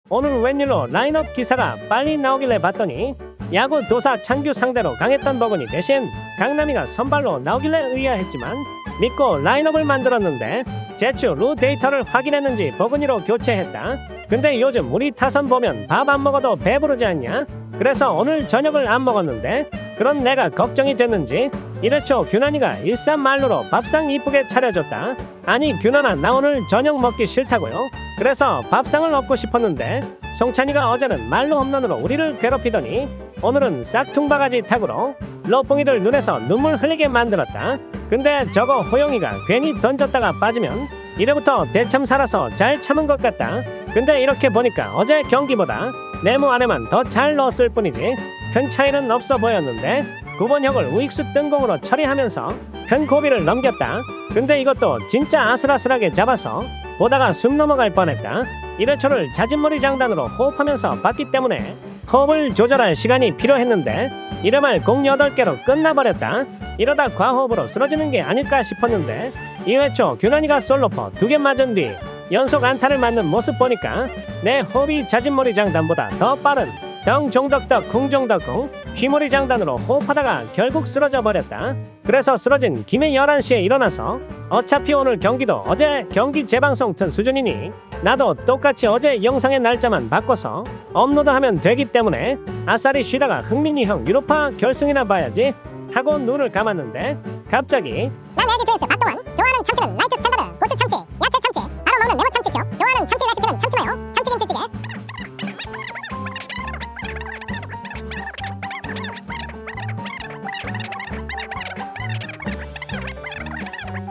오늘 웬일로 라인업 기사가 빨리 나오길래 봤더니 야구 도사 창규 상대로 강했던 버그니 대신 강남이가 선발로 나오길래 의아했지만 믿고 라인업을 만들었는데 제추 루 데이터를 확인했는지 버그니로 교체했다. 근데 요즘 우리 타선 보면 밥 안 먹어도 배부르지 않냐? 그래서 오늘 저녁을 안 먹었는데 그런 내가 걱정이 됐는지 1회초 규난이가 일삼말루로 밥상 이쁘게 차려줬다. 아니 규난아, 나 오늘 저녁 먹기 싫다고요? 그래서 밥상을 얻고 싶었는데 송찬이가 어제는 말루 홈런으로 우리를 괴롭히더니 오늘은 싹퉁바가지 타구로 러뽕이들 눈에서 눈물 흘리게 만들었다. 근데 저거 호영이가 괜히 던졌다가 빠지면 이래부터 대참 살아서 잘 참은 것 같다. 근데 이렇게 보니까 어제 경기보다 네모 안에만 더 잘 넣었을 뿐이지 큰 차이는 없어 보였는데 9번혁을 우익수 뜬공으로 처리하면서 큰 고비를 넘겼다. 근데 이것도 진짜 아슬아슬하게 잡아서 보다가 숨 넘어갈 뻔했다. 1회초를 자진머리 장단으로 호흡하면서 봤기 때문에 호흡을 조절할 시간이 필요했는데 이름을 공 8개로 끝나버렸다. 이러다 과호흡으로 쓰러지는 게 아닐까 싶었는데 2회초 규난이가 솔로포 2개 맞은 뒤 연속 안타를 맞는 모습 보니까 내 호흡이 자진머리 장단보다 더 빠른 덩종덕덕 쿵종덕쿵 휘머리 장단으로 호흡하다가 결국 쓰러져 버렸다. 그래서 쓰러진 김에 11시에 일어나서 어차피 오늘 경기도 어제 경기 재방송 튼 수준이니 나도 똑같이 어제 영상의 날짜만 바꿔서 업로드하면 되기 때문에 아싸리 쉬다가 흥민이 형 유로파 결승이나 봐야지 하고 눈을 감았는데 갑자기 난 LG 트윈스 박동원. 좋아하는 참치는 라이트 스탠다드 고추 참치, 야채 참치, 바로 먹는 네모 참치표. 좋아하는 참치 레시피는 참치마요, 참치김치찌개.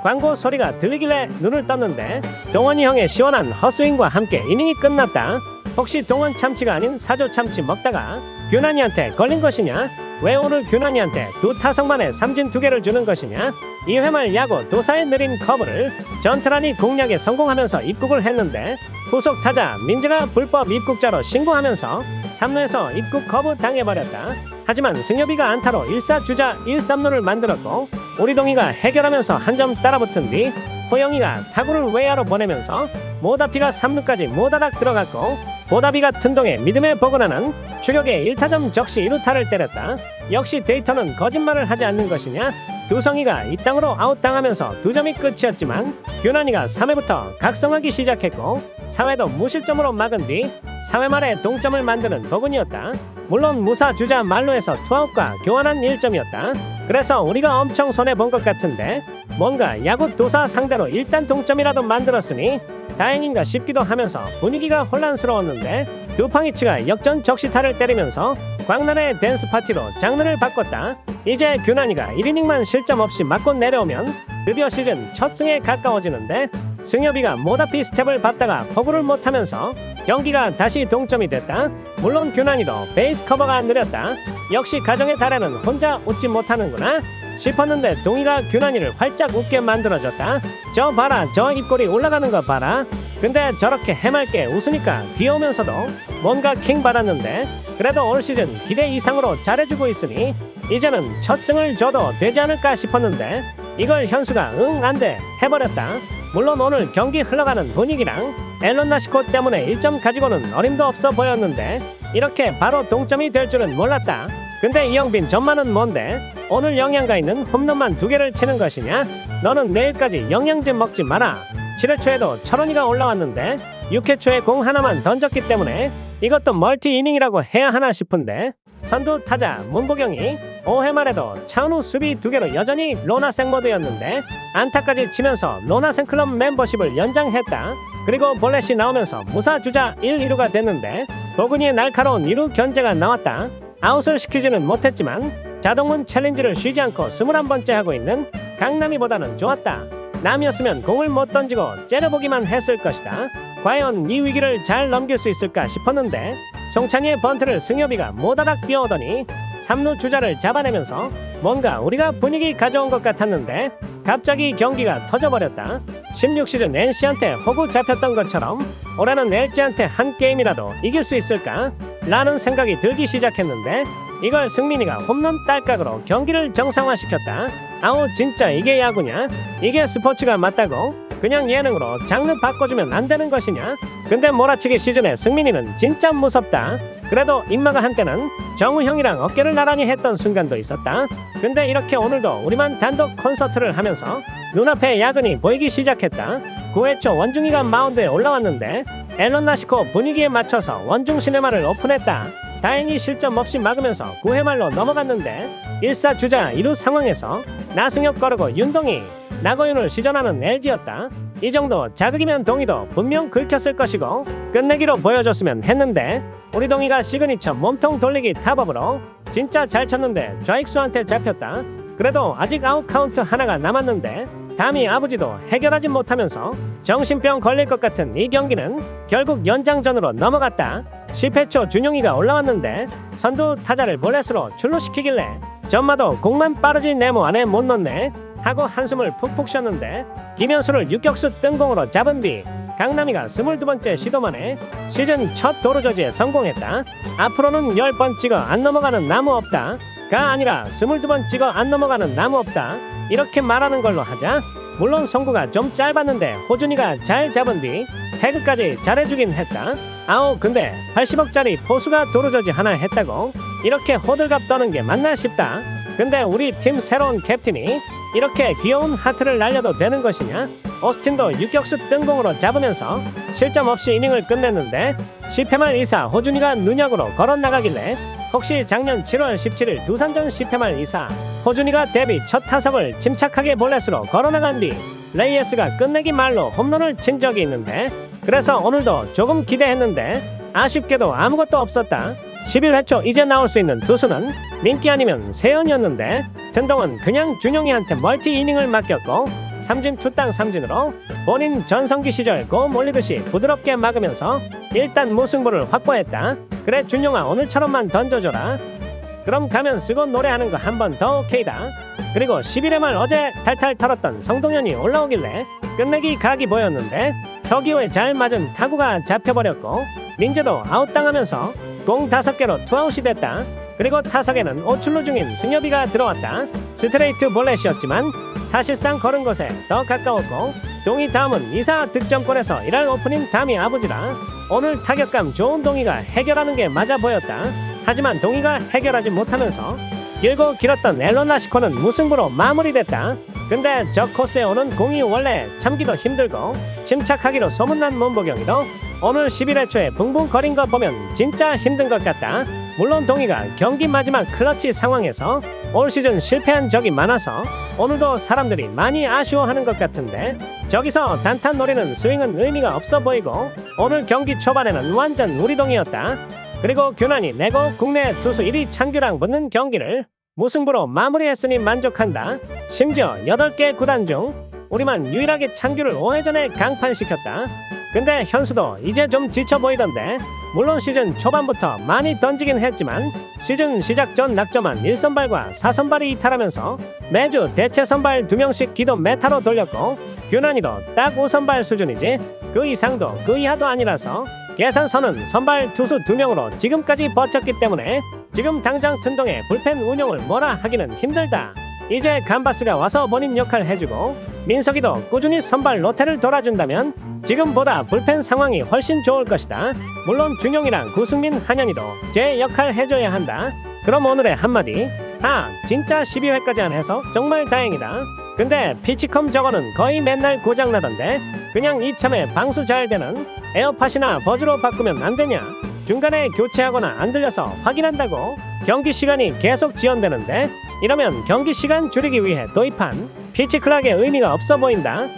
광고 소리가 들리길래 눈을 떴는데 동원이 형의 시원한 헛스윙과 함께 이닝이 끝났다. 혹시 동원 참치가 아닌 사조 참치 먹다가 규난이한테 걸린 것이냐? 왜 오늘 규난이한테 두 타석만에 삼진 2개를 주는 것이냐? 2회 말 야구 도사의 느린 커브를 전트란이 공략에 성공하면서 입국을 했는데 후속 타자 민재가 불법 입국자로 신고하면서 3루에서 입국 커브 당해버렸다. 하지만 승엽이가 안타로 1사주자 1삼루를 만들었고 우리동이가 해결하면서 한 점 따라붙은 뒤 호영이가 타구를 외야로 보내면서 모다피가 3루까지 모다닥 들어갔고 보다비가 튼동에 믿음의 버그나는 추격에 1타점 적시 1루타를 때렸다. 역시 데이터는 거짓말을 하지 않는 것이냐? 두성이가 이 땅으로 아웃당하면서 2점이 끝이었지만 규난이가 3회부터 각성하기 시작했고 4회도 무실점으로 막은 뒤 4회 말에 동점을 만드는 버그니였다. 물론 무사 주자 말루에서 투아웃과 교환한 1점이었다. 그래서 우리가 엄청 손해본 것 같은데 뭔가 야구 도사 상대로 일단 동점이라도 만들었으니 다행인가 싶기도 하면서 분위기가 혼란스러웠는데 두팡이치가 역전 적시타를 때리면서 광란의 댄스 파티로 장르를 바꿨다. 이제 규난이가 1이닝만 실점 없이 맞고 내려오면 드디어 시즌 첫 승에 가까워지는데 승엽이가 모다피 스텝을 밟다가 포구를 못하면서 경기가 다시 동점이 됐다. 물론 규난이도 베이스 커버가 느렸다. 역시 가정의 달에는 혼자 웃지 못하는구나 싶었는데 동이가 규난이를 활짝 웃게 만들어줬다. 저 봐라, 저 입꼬리 올라가는 거 봐라. 근데 저렇게 해맑게 웃으니까 귀여우면서도 뭔가 킹 받았는데 그래도 올 시즌 기대 이상으로 잘해주고 있으니 이제는 첫 승을 줘도 되지 않을까 싶었는데 이걸 현수가 응 안돼 해버렸다. 물론 오늘 경기 흘러가는 분위기랑 앨런 나시코 때문에 1점 가지고는 어림도 없어 보였는데 이렇게 바로 동점이 될 줄은 몰랐다. 근데 이영빈 전만은 뭔데? 오늘 영양가 있는 홈런만 2개를 치는 것이냐? 너는 내일까지 영양제 먹지 마라. 7회 초에도 철원이가 올라왔는데 6회 초에 공 하나만 던졌기 때문에 이것도 멀티 이닝이라고 해야 하나 싶은데 선두 타자 문보경이 5회 말에도 차은우 수비 2개로 여전히 로나생 모드였는데 안타까지 치면서 로나생 클럽 멤버십을 연장했다. 그리고 볼넷이 나오면서 무사 주자 1, 2루가 됐는데 보근이의 날카로운 2루 견제가 나왔다. 아웃을 시키지는 못했지만 자동문 챌린지를 쉬지 않고 21번째 하고 있는 강남이보다는 좋았다. 남이었으면 공을 못 던지고 째려보기만 했을 것이다. 과연 이 위기를 잘 넘길 수 있을까 싶었는데 송찬이의 번트를 승엽이가 모다닥 뛰어오더니 3루 주자를 잡아내면서 뭔가 우리가 분위기 가져온 것 같았는데 갑자기 경기가 터져버렸다. 16시즌 NC한테 호구 잡혔던 것처럼 올해는 LG한테 한 게임이라도 이길 수 있을까? 라는 생각이 들기 시작했는데 이걸 승민이가 홈런 딸깍으로 경기를 정상화시켰다. 아우 진짜 이게 야구냐? 이게 스포츠가 맞다고? 그냥 예능으로 장르 바꿔주면 안 되는 것이냐? 근데 몰아치기 시즌의 승민이는 진짜 무섭다. 그래도 임마가 한때는 정우 형이랑 어깨를 나란히 했던 순간도 있었다. 근데 이렇게 오늘도 우리만 단독 콘서트를 하면서 눈앞에 야근이 보이기 시작했다. 9회 초 원중이가 마운드에 올라왔는데 앨런 라시코 분위기에 맞춰서 원중 시네마를 오픈했다. 다행히 실점 없이 막으면서 9회 말로 넘어갔는데 1사 주자 2루 상황에서 나승엽 거르고 윤동희, 나고윤을 시전하는 LG였다. 이 정도 자극이면 동희도 분명 긁혔을 것이고 끝내기로 보여줬으면 했는데 우리 동희가 시그니처 몸통 돌리기 탑업으로 진짜 잘 쳤는데 좌익수한테 잡혔다. 그래도 아직 아웃 카운트 하나가 남았는데 담이 아버지도 해결하지 못하면서 정신병 걸릴 것 같은 이 경기는 결국 연장전으로 넘어갔다. 10회 초 준용이가 올라왔는데 선두 타자를 볼넷으로 출루시키길래 전마도 공만 빠르지 네모 안에 못 넣네 하고 한숨을 푹푹 쉬었는데 김현수를 유격수 뜬공으로 잡은 뒤 강남이가 22번째 시도만에 시즌 첫 도루 저지에 성공했다. 앞으로는 10번 찍어 안 넘어가는 나무 없다 가 아니라 22번 찍어 안 넘어가는 나무 없다 이렇게 말하는 걸로 하자. 물론 송구가 좀 짧았는데 호준이가 잘 잡은 뒤 태그까지 잘해주긴 했다. 아우 근데 80억짜리 포수가 도루저지 하나 했다고 이렇게 호들갑 떠는 게 맞나 싶다. 근데 우리 팀 새로운 캡틴이 이렇게 귀여운 하트를 날려도 되는 것이냐? 오스틴도 유격수 뜬공으로 잡으면서 실점 없이 이닝을 끝냈는데 10회 말 2사 호준이가 눈약으로 걸어나가길래 혹시 작년 7월 17일 두산전 10회 말 2사 호준이가 데뷔 첫 타석을 침착하게 볼넷으로 걸어나간 뒤 레이에스가 끝내기 말로 홈런을 친 적이 있는데 그래서 오늘도 조금 기대했는데 아쉽게도 아무것도 없었다. 11회 초 이제 나올 수 있는 투수는 민기 아니면 세연이었는데 튼동은 그냥 준용이한테 멀티 이닝을 맡겼고 삼진 투땅 삼진으로 본인 전성기 시절 고 몰리듯이 부드럽게 막으면서 일단 무승부를 확보했다. 그래 준용아 오늘처럼만 던져줘라. 그럼 가면 쓰고 노래하는 거 한 번 더 오케이다. 그리고 11회 말 어제 탈탈 털었던 성동현이 올라오길래 끝내기 각이 보였는데 혁이호에 잘 맞은 타구가 잡혀버렸고 민재도 아웃당하면서 공 5개로 투아웃이 됐다. 그리고 타석에는 5출루 중인 승엽이가 들어왔다. 스트레이트 볼넷이었지만 사실상 걸은 곳에 더 가까웠고 동희 다음은 2사 득점권에서 1할 오프닝 담이 아버지라 오늘 타격감 좋은 동희가 해결하는 게 맞아 보였다. 하지만 동희가 해결하지 못하면서 길고 길었던 앨런 라시코는 무승부로 마무리됐다. 근데 저 코스에 오는 공이 원래 참기도 힘들고 침착하기로 소문난 문보경이도 오늘 11회 초에 붕붕 거린 거 보면 진짜 힘든 것 같다. 물론 동희가 경기 마지막 클러치 상황에서 올 시즌 실패한 적이 많아서 오늘도 사람들이 많이 아쉬워하는 것 같은데 저기서 단탄 노리는 스윙은 의미가 없어 보이고 오늘 경기 초반에는 완전 우리 동이었다. 그리고 규난이 내고 국내 투수 1위 창규랑 붙는 경기를 무승부로 마무리했으니 만족한다. 심지어 8개 구단 중 우리만 유일하게 창규를 5회전에 강판시켰다. 근데 현수도 이제 좀 지쳐 보이던데 물론 시즌 초반부터 많이 던지긴 했지만 시즌 시작 전 낙점한 1선발과 4선발이 이탈하면서 매주 대체 선발 2명씩 기도 메타로 돌렸고 규난이도 딱 5선발 수준이지 그 이상도 그 이하도 아니라서 계산서는 선발 투수 2명으로 지금까지 버텼기 때문에 지금 당장 튼동의 불펜 운용을 뭐라 하기는 힘들다. 이제 감바스가 와서 본인 역할 해주고 민석이도 꾸준히 선발 로테를 돌아준다면 지금보다 불펜 상황이 훨씬 좋을 것이다. 물론 준용이랑 구승민, 한현희도 제 역할 해줘야 한다. 그럼 오늘의 한마디 진짜 12회까지 안 해서 정말 다행이다. 근데 피치컴 저거는 거의 맨날 고장나던데 그냥 이참에 방수 잘 되는 에어팟이나 버즈로 바꾸면 안 되냐? 중간에 교체하거나 안 들려서 확인한다고 경기 시간이 계속 지연되는데 이러면 경기 시간 줄이기 위해 도입한 피치 클락의 의미가 없어 보인다.